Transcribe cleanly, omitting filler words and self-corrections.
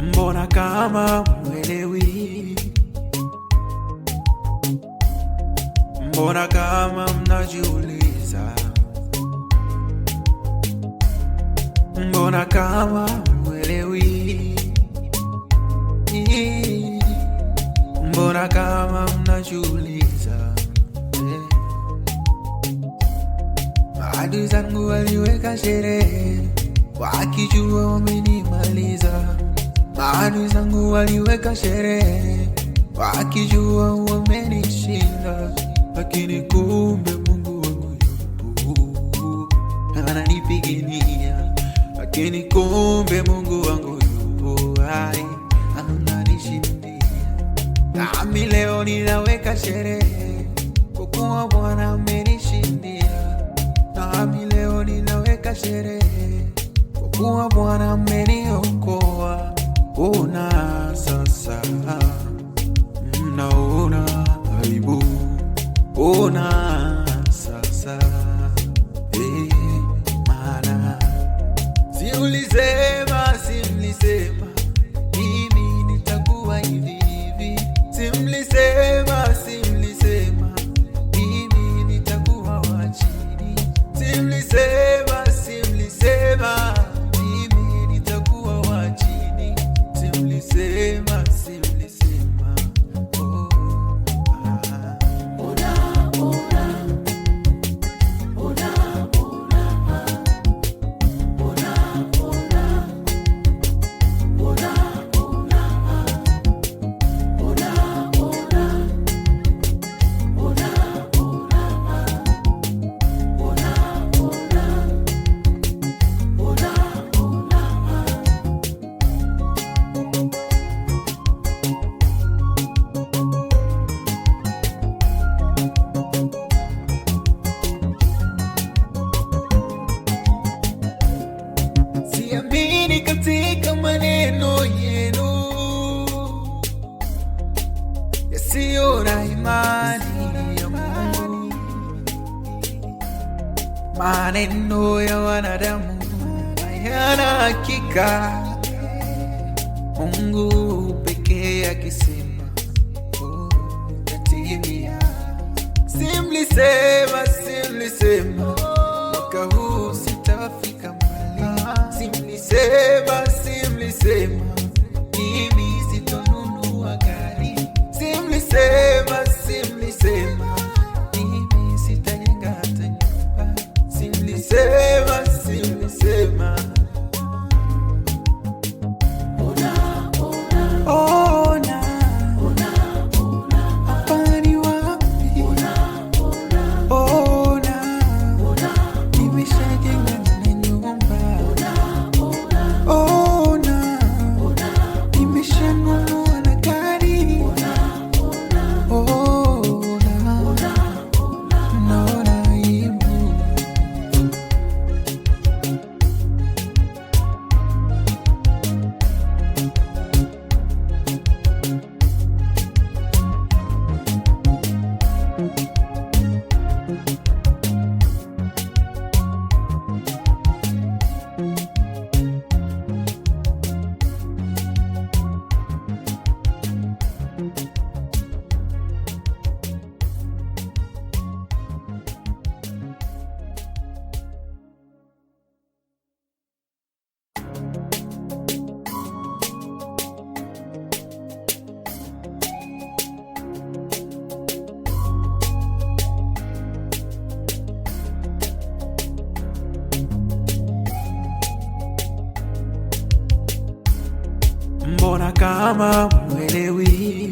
Mbona kama mwelewi? Mbona kama mnajiuliza? Mbona kama mwelewi? Mbona kama mnajiuliza? Maadui zangu waliweka sherehe, wakijua wamenimaliza. Maadui zangu waliweka sherehe, wakijua wamenishinda. Lakini kumbe Mungu wangu yupo, ananipigania. Lakini kumbe Mungu wangu yupo, ananishindia. Nami leo ninaweka sherehe, kwa kuwa Bwana amenishindia. Nami leo ninaweka sherehe, kwa kuwa Bwana ameniokoa. Ona sasa, mnaona aibu. Ona sasa, maana si mlisema mimi nitakuwa hivi hivi. Si mlisema mimi nitakuwa wa chini. Si mlisema mimi nitakuwa wa chini. Si mlisema oh. Siamini katika maneno yenu yasiyo na imani ya Mungu. Maneno ya wanadamu hayana hakika. Mungu pekee akisema yatimia. Si mlisema mwaka huu sitafika mbali. Si mlisema mimi sitanunua gari. Si mlisema mimi sitajenga hata nyumba. Si mlisema ona hapa ni wapi? Ona nimeshajenga na nyumba. Ona nimeshanunua na gari. Naona aibu. Mbona kama mwelewi?